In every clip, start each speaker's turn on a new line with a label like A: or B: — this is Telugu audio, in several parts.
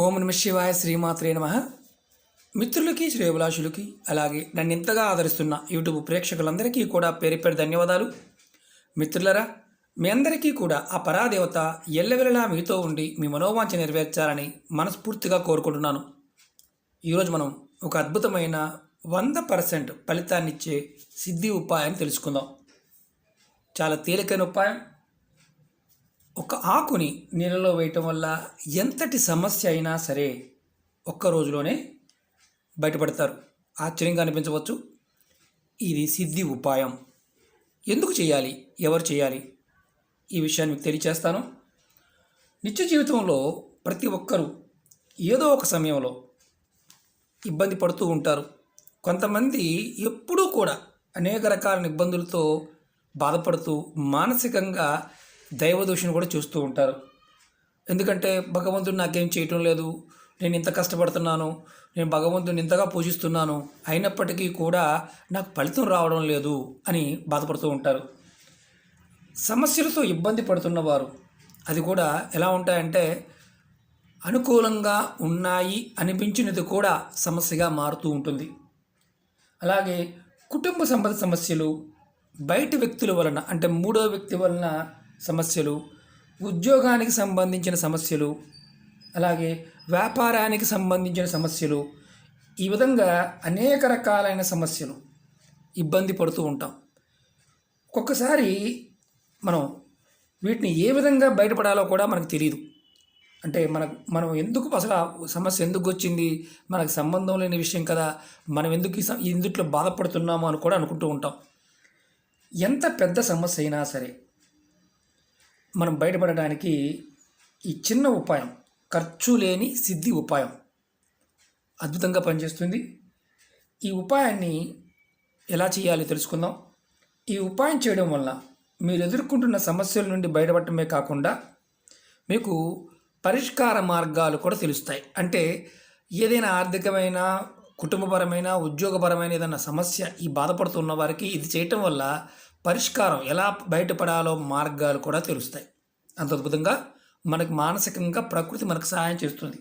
A: ఓం నమ శివాయ శ్రీమాత్రే నమ. మిత్రులకి శ్రేయభిలాషులకి అలాగే నన్ను ఇంతగా ఆదరిస్తున్న యూట్యూబ్ ప్రేక్షకులందరికీ కూడా పేరు పేరు ధన్యవాదాలు. మిత్రులరా, మీ అందరికీ కూడా ఆ పరాదేవత ఎల్లవెల్లలా మీతో ఉండి మీ మనోవాంఛ నెరవేర్చాలని మనస్ఫూర్తిగా కోరుకుంటున్నాను. ఈరోజు మనం ఒక అద్భుతమైన 100% ఫలితాన్నిచ్చే సిద్ధి ఉపాయాన్ని తెలుసుకుందాం. చాలా తేలికైన ఉపాయం. ఒక ఆకుని నీళ్ళలో వేయటం వల్ల ఎంతటి సమస్య అయినా సరే ఒక్క రోజులోనే బయటపడతారు. ఆశ్చర్యంగా అనిపించవచ్చు. ఇది సిద్ధి ఉపాయం. ఎందుకు చేయాలి, ఎవరు చేయాలి, ఈ విషయాన్ని మీకు తెలియచేస్తాను. నిత్య జీవితంలో ప్రతి ఒక్కరూ ఏదో ఒక సమయంలో ఇబ్బంది పడుతూ ఉంటారు. కొంతమంది ఎప్పుడూ కూడా అనేక రకాల ఇబ్బందులతో బాధపడుతూ మానసికంగా దైవదూషణ కూడా చూస్తూ ఉంటారు. ఎందుకంటే భగవంతుడు నాకేం చేయటం లేదు, నేను ఇంత కష్టపడుతున్నాను, నేను భగవంతుని ఇంతగా పూజిస్తున్నాను, అయినప్పటికీ కూడా నాకు ఫలితం రావడం లేదు అని బాధపడుతూ ఉంటారు. సమస్యలతో ఇబ్బంది పడుతున్నవారు అది కూడా ఎలా ఉంటాయంటే అనుకూలంగా ఉన్నాయి అనిపించినది కూడా సమస్యగా మారుతూ ఉంటుంది. అలాగే కుటుంబ సంబంధ సమస్యలు, బయట వ్యక్తుల వలన అంటే మూడో వ్యక్తి వలన సమస్యలు, ఉద్యోగానికి సంబంధించిన సమస్యలు, అలాగే వ్యాపారానికి సంబంధించిన సమస్యలు, ఈ విధంగా అనేక రకాలైన సమస్యలు ఇబ్బంది పడుతూ ఉంటాం. ఒక్కొక్కసారి మనం వీటిని ఏ విధంగా బయటపడాలో కూడా మనకు తెలియదు. అంటే మనం ఎందుకు అసలు ఆ సమస్య ఎందుకు వచ్చింది, మనకు సంబంధం లేని విషయం కదా, మనం ఎందుకు ఇందుట్లో బాధపడుతున్నామో అని కూడా అనుకుంటూ ఉంటాం. ఎంత పెద్ద సమస్య అయినా సరే మనం బయటపడడానికి ఈ చిన్న ఉపాయం, ఖర్చు లేని సిద్ధి ఉపాయం అద్భుతంగా పనిచేస్తుంది. ఈ ఉపాయాన్ని ఎలా చేయాలో తెలుసుకుందాం. ఈ ఉపాయం చేయడం వల్ల మీరు ఎదుర్కొంటున్న సమస్యల నుండి బయటపడటమే కాకుండా మీకు పరిష్కార మార్గాలు కూడా తెలుస్తాయి. అంటే ఏదైనా ఆర్థికమైన, కుటుంబపరమైన, ఉద్యోగపరమైన ఏదైనా సమస్య ఈ బాధపడుతున్న వారికి ఇది చేయటం వల్ల పరిష్కారం ఎలా బయటపడాలో మార్గాలు కూడా తెలుస్తాయి. అంత అద్భుతంగా మనకు మానసికంగా ప్రకృతి మనకు సహాయం చేస్తుంది.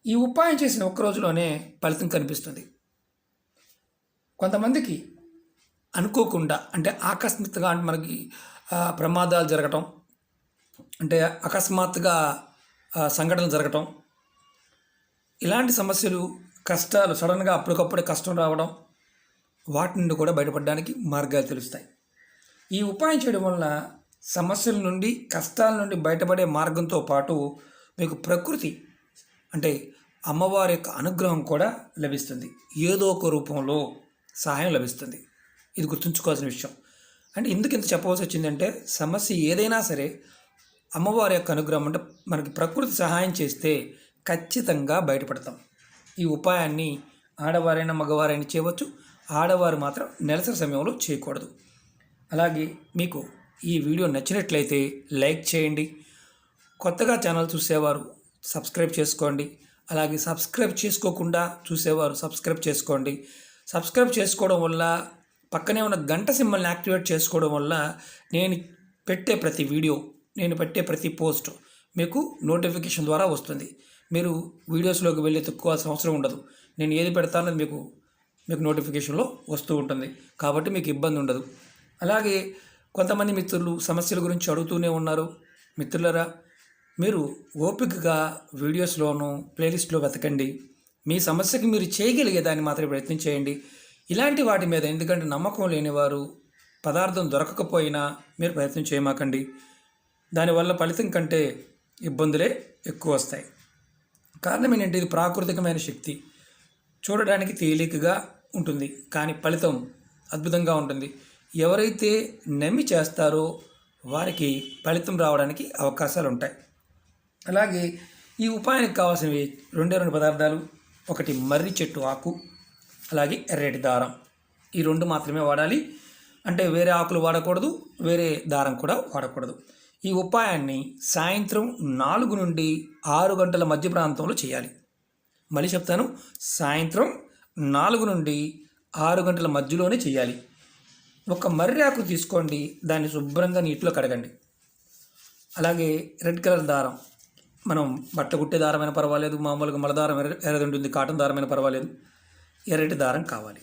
A: ఈ ఉపాయం చేసిన ఒక్క రోజులోనే ఫలితం కనిపిస్తుంది. కొంతమందికి అనుకోకుండా అంటే ఆకస్మికంగా అంటే మనకి ప్రమాదాలు జరగటం, అంటే అకస్మాత్తుగా సంఘటనలు జరగటం, ఇలాంటి సమస్యలు, కష్టాలు సడన్గా అప్పటికప్పుడే కష్టం రావడం, వాటి నుండి కూడా బయటపడడానికి మార్గాలు తెలుస్తాయి. ఈ ఉపాయం చేయడం వలన సమస్యల నుండి, కష్టాల నుండి బయటపడే మార్గంతో పాటు మీకు ప్రకృతి అంటే అమ్మవారి యొక్క అనుగ్రహం కూడా లభిస్తుంది. ఏదో ఒక రూపంలో సహాయం లభిస్తుంది. ఇది గుర్తుంచుకోవాల్సిన విషయం. అంటే ఎందుకు ఇంత చెప్పవలసి వచ్చిందంటే సమస్య ఏదైనా సరే అమ్మవారి యొక్క అనుగ్రహం అంటే మనకి ప్రకృతి సహాయం చేస్తే ఖచ్చితంగా బయటపడతాం. ఈ ఉపాయాన్ని ఆడవారైనా మగవారైనా చేయవచ్చు. ఆడవారు మాత్రం నెలసరి సమయంలో చేయకూడదు. అలాగే మీకు ఈ వీడియో నచ్చినట్లయితే లైక్ చేయండి. కొత్తగా ఛానల్ చూసేవారు సబ్స్క్రైబ్ చేసుకోండి. అలాగే సబ్స్క్రైబ్ చేసుకోకుండా చూసేవారు సబ్స్క్రైబ్ చేసుకోండి. సబ్స్క్రైబ్ చేసుకోవడం వల్ల పక్కనే ఉన్న గంట సింబల్ని యాక్టివేట్ చేసుకోవడం వల్ల నేను పెట్టే ప్రతి వీడియో, నేను పెట్టే ప్రతి పోస్ట్ మీకు నోటిఫికేషన్ ద్వారా వస్తుంది. మీరు వీడియోస్లోకి వెళ్ళి తక్కువాల్సిన అవసరం ఉండదు. నేను ఏది పెడతానో మీకు నోటిఫికేషన్లో వస్తూ ఉంటుంది. కాబట్టి మీకు ఇబ్బంది ఉండదు. అలాగే కొంతమంది మిత్రులు సమస్యల గురించి అడుగుతూనే ఉన్నారు. మిత్రులరా, మీరు ఓపికగా వీడియోస్లోనూ ప్లేలిస్ట్లో వెతకండి. మీ సమస్యకి మీరు చేయగలిగే దాన్ని మాత్రమే ప్రయత్నం చేయండి. ఇలాంటి వాటి మీద ఎందుకంటే నమ్మకం లేనివారు పదార్థం దొరకకపోయినా మీరు ప్రయత్నం చేయమాకండి. దానివల్ల ఫలితం కంటే ఇబ్బందులే ఎక్కువ వస్తాయి. కారణం ఏంటంటే ఇది ప్రాకృతికమైన శక్తి. చూడడానికి తేలికగా ఉంటుంది, కానీ ఫలితం అద్భుతంగా ఉంటుంది. ఎవరైతే నమ్మి చేస్తారో వారికి ఫలితం రావడానికి అవకాశాలు ఉంటాయి. అలాగే ఈ ఉపాయానికి కావాల్సినవి రెండు పదార్థాలు. ఒకటి మర్రి చెట్టు ఆకు, అలాగే ఎర్రటి దారం. ఈ రెండు మాత్రమే వాడాలి. అంటే వేరే ఆకులు వాడకూడదు, వేరే దారం కూడా వాడకూడదు. ఈ ఉపాయాన్ని సాయంత్రం 4 నుండి 6 గంటల మధ్య ప్రాంతంలో చేయాలి. మళ్ళీ చెప్తాను, సాయంత్రం 4 నుండి 6 గంటల మధ్యలోనే చేయాలి. ఒక మర్రి ఆకు తీసుకోండి, దాన్ని శుభ్రంగా నీటిలో కడగండి. అలాగే రెడ్ కలర్ దారం, మనం బట్ట కుట్టే దారమైనా పర్వాలేదు, మామూలుగా మల దారం ఎర్రది ఉంటుంది, కాటన్ దారమైనా పర్వాలేదు, ఎర్రటి దారం కావాలి.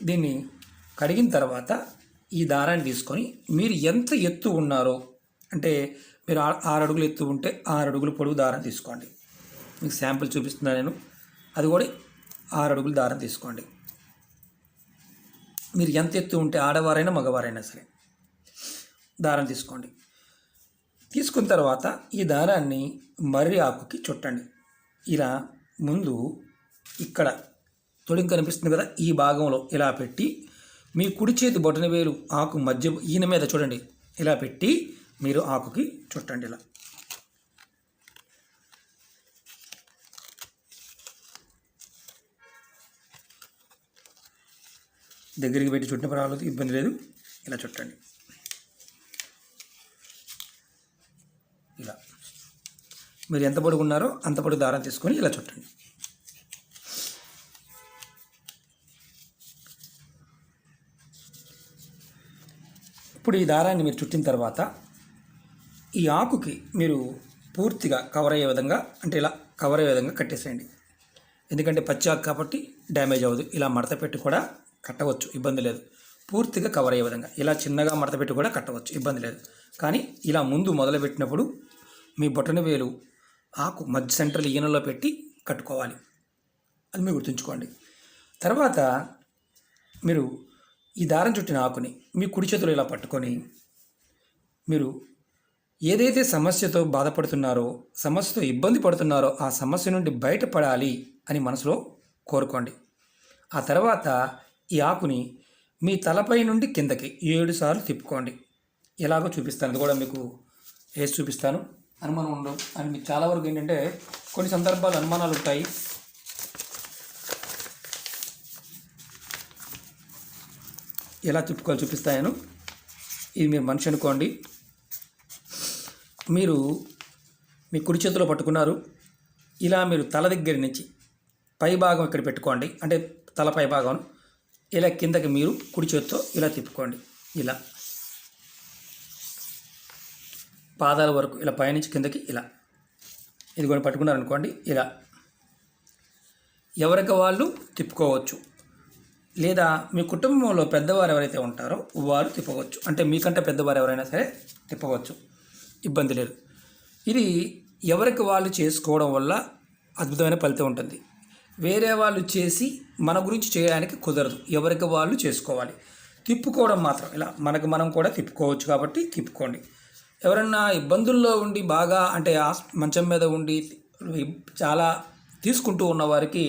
A: దీన్ని కడిగిన తర్వాత ఈ దారాన్ని తీసుకొని మీరు ఎంత ఎత్తు ఉన్నారో, అంటే మీరు 6 అడుగులు ఎత్తు ఉంటే 6 అడుగులు పొడవు దారం తీసుకోండి. మీకు శాంపుల్ చూపిస్తున్నాను నేను. అది కూడా 6 అడుగులు దారం తీసుకోండి. మీరు ఎంత ఎత్తు ఉంటే ఆడవారైనా మగవారైనా సరే దారం తీసుకోండి. తీసుకున్న తర్వాత ఈ దారాన్ని మర్రి ఆకుకి చుట్టండి. ఇలా ముందు ఇక్కడ తొడిం కనిపిస్తుంది కదా, ఈ భాగంలో ఇలా పెట్టి మీ కుడి చేతి బొటన వేలు ఆకు మధ్య ఈయన మీద చూడండి, ఇలా పెట్టి మీరు ఆకుకి చుట్టండి. ఇలా దగ్గరికి పెట్టి చుట్టిన పర్వాలేదు, ఇబ్బంది లేదు. ఇలా చుట్టండి. ఇలా మీరు ఎంత పొడుగున్నారో అంత పొడుగు దారం తీసుకొని ఇలా చుట్టండి. ఇప్పుడు ఈ దారాన్ని మీరు చుట్టిన తర్వాత ఈ ఆకుకి మీరు పూర్తిగా కవర్ అయ్యే విధంగా, అంటే ఇలా కవర్ అయ్యే విధంగా కట్టేసేయండి. ఎందుకంటే పచ్చి ఆకు కాబట్టి డ్యామేజ్ అవ్వదు. ఇలా మడత పెట్టి కూడా కట్టవచ్చు, ఇబ్బంది లేదు. పూర్తిగా కవర్ అయ్యే విధంగా ఇలా చిన్నగా మడత పెట్టి కూడా కట్టవచ్చు, ఇబ్బంది లేదు. కానీ ఇలా ముందు మొదలుపెట్టినప్పుడు మీ బొటన వేలు ఆకు మధ్య సెంట్రల్ ఈయనలో పెట్టి కట్టుకోవాలి. అది మీరు గుర్తుంచుకోండి. తర్వాత మీరు ఈ దారం చుట్టిన ఆకుని మీ కుడి చేతిలో ఇలా పట్టుకొని మీరు ఏదైతే సమస్యతో బాధపడుతున్నారో, సమస్యతో ఇబ్బంది పడుతున్నారో ఆ సమస్య నుండి బయటపడాలి అని మనసులో కోరుకోండి. ఆ తర్వాత ఈ ఆకుని మీ తలపై నుండి కిందకి 7 సార్లు తిప్పుకోండి. ఎలాగో చూపిస్తాను, అది కూడా మీకు వేసి చూపిస్తాను. అనుమానం ఉండవు. అని మీకు చాలా వరకు ఏంటంటే కొన్ని సందర్భాలు అనుమానాలు ఉంటాయి. ఎలా తిప్పుకోవాలి చూపిస్తాను. ఇది మీరు మనిషి అనుకోండి. మీరు మీ కుడి చేతిలో పట్టుకున్నారు. ఇలా మీరు తల దగ్గర నుంచి పై భాగం ఇక్కడ పెట్టుకోండి, అంటే తల పై భాగం ఇలా కిందకి మీరు కుడి చేతితో ఇలా తిప్పుకోండి. ఇలా పాదాల వరకు ఇలా పైనుంచి కిందకి ఇలా ఇది కూడా పట్టుకున్నారనుకోండి. ఇలా ఎవరికి వాళ్ళు తిప్పుకోవచ్చు, లేదా మీ కుటుంబంలో పెద్దవారు ఎవరైతే ఉంటారో వారు తిప్పవచ్చు. అంటే మీకంటే పెద్దవారు ఎవరైనా సరే తిప్పవచ్చు, ఇబ్బంది లేదు. ఇది ఎవరికి వాళ్ళు చేసుకోవడం వల్ల అద్భుతమైన ఫలితం ఉంటుంది. వేరే వాళ్ళు చేసి మన గురించి చేయడానికి కుదరదు, ఎవరికి వాళ్ళు చేసుకోవాలి. తిప్పుకోవడం మాత్రం ఇలా మనకు మనం కూడా తిప్పుకోవచ్చు కాబట్టి తిప్పుకోండి. ఎవరన్నా ఇబ్బందుల్లో ఉండి బాగా అంటే మంచం మీద ఉండి చాలా తీసుకుంటూ ఉన్న వారికి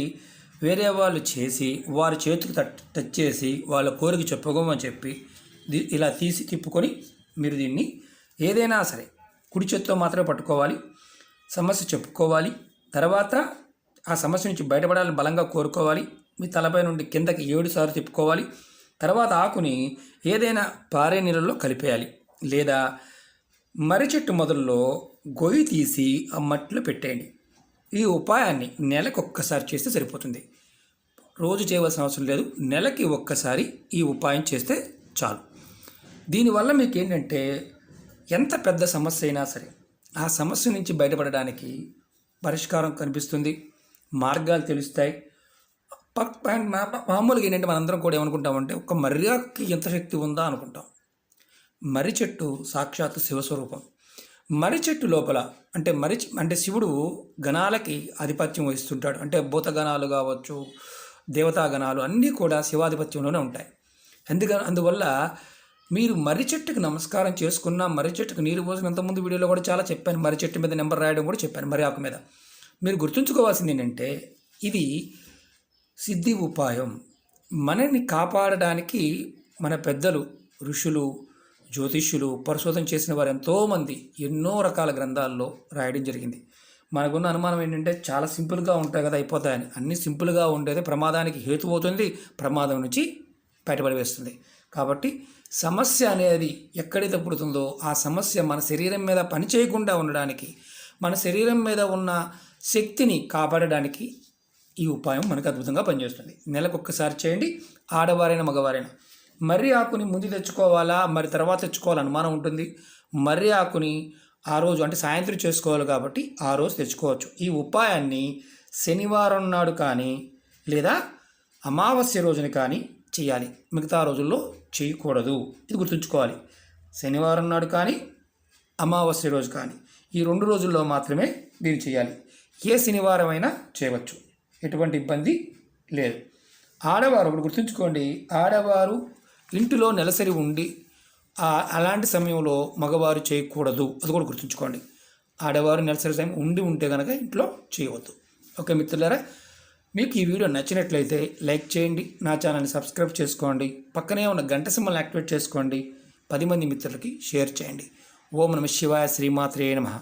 A: వేరే వాళ్ళు చేసి వారి చేతికి టచ్ చేసి వాళ్ళ కోరిక చెప్పుకోమని చెప్పి ఇలా తీసి తిప్పుకొని మీరు దీన్ని ఏదైనా సరే కుడి చేత్తో మాత్రమే పట్టుకోవాలి, సమస్య చెప్పుకోవాలి. తర్వాత ఆ సమస్య నుంచి బయటపడాలని బలంగా కోరుకోవాలి. మీ తలపై నుండి కిందకి 7 సార్లు తిప్పుకోవాలి. తర్వాత ఆకుని ఏదైనా పారే నీళ్ళలో కలిపేయాలి, లేదా మర్రి చెట్టు మొదల్లో గొయ్యి తీసి ఆ మట్టిలో పెట్టేయండి. ఈ ఉపాయాన్ని నెలకు ఒక్కసారి చేస్తే సరిపోతుంది. రోజు చేయవలసిన అవసరం లేదు, నెలకి ఒక్కసారి ఈ ఉపాయం చేస్తే చాలు. దీనివల్ల మీకు ఏంటంటే ఎంత పెద్ద సమస్య అయినా సరే ఆ సమస్య నుంచి బయటపడడానికి పరిష్కారం కనిపిస్తుంది, మార్గాలు తెలుస్తాయి. మామూలుగా ఏంటంటే మనందరం కూడా ఏమనుకుంటామంటే ఒక మర్యాదకి ఎంత శక్తి ఉందా అనుకుంటాం. మర్రి చెట్టు సాక్షాత్తు శివస్వరూపం. మర్రి చెట్టు లోపల అంటే శివుడు గణాలకి ఆధిపత్యం వహిస్తుంటాడు. అంటే భూతగణాలు కావచ్చు, దేవతాగణాలు అన్నీ కూడా శివాధిపత్యంలోనే ఉంటాయి. అందువల్ల మీరు మర్రి చెట్టుకు నమస్కారం చేసుకున్న, మర్రి చెట్టుకు నీరు పోసిన, అంతకుముందు వీడియోలో కూడా చాలా చెప్పాను, మర్రి చెట్టు మీద నెంబర్ రాయడం కూడా చెప్పాను, మర్రి ఆకు మీద. మీరు గుర్తుంచుకోవాల్సింది ఏంటంటే ఇది సిద్ధి ఉపాయం. మనల్ని కాపాడడానికి మన పెద్దలు, ఋషులు, జ్యోతిష్యులు, పరిశోధన చేసిన వారు ఎంతోమంది ఎన్నో రకాల గ్రంథాల్లో రాయడం జరిగింది. మనకున్న అనుమానం ఏంటంటే చాలా సింపుల్గా ఉంటాయి కదా, అయిపోతాయని. అన్నీ సింపుల్గా ఉండేది ప్రమాదానికి హేతు అవుతుంది, ప్రమాదం నుంచి బయటపడి వేస్తుంది. కాబట్టి సమస్య అనేది ఎక్కడైతే పుడుతుందో ఆ సమస్య మన శరీరం మీద పని చేయకుండా ఉండడానికి, మన శరీరం మీద ఉన్న శక్తిని కాపాడడానికి ఈ ఉపాయం మనకు అద్భుతంగా పనిచేస్తుంది. నెలకు ఒక్కసారి చేయండి, ఆడవారైనా మగవారైనా. మర్రి ఆకుని ముందు తెచ్చుకోవాలా మరి తర్వాత తెచ్చుకోవాలని అనుమానం ఉంటుంది. మర్రి ఆకుని ఆ రోజు అంటే సాయంత్రం చేసుకోవాలి కాబట్టి ఆ రోజు తెచ్చుకోవచ్చు. ఈ ఉపాయాన్ని శనివారం నాడు కానీ లేదా అమావాస్య రోజున కానీ చేయాలి. మిగతా రోజుల్లో చేయకూడదు. ఇది గుర్తుంచుకోవాలి. శనివారం నాడు కానీ అమావాస్య రోజు కానీ ఈ 2 రోజుల్లో మాత్రమే దీన్ని చేయాలి. ఏ శనివారం అయినా చేయవచ్చు, ఎటువంటి ఇబ్బంది లేదు. ఆడవారు ఒకటి గుర్తుంచుకోండి, ఆడవారు ఇంటిలో నెలసరి ఉండి అలాంటి సమయంలో మగవారు చేయకూడదు. అది కూడా గుర్తుంచుకోండి. ఆడవారు నెలసరి సమయం ఉంటే కనుక ఇంట్లో చేయవద్దు. ఓకే మిత్రులారా, మీకు ఈ వీడియో నచ్చినట్లయితే లైక్ చేయండి, నా ఛానల్ని సబ్స్క్రైబ్ చేసుకోండి, పక్కనే ఉన్న గంట సింబల్ని యాక్టివేట్ చేసుకోండి, 10 మంది మిత్రులకి షేర్ చేయండి. ఓం నమః శివాయ, శ్రీమాత్రే నమః.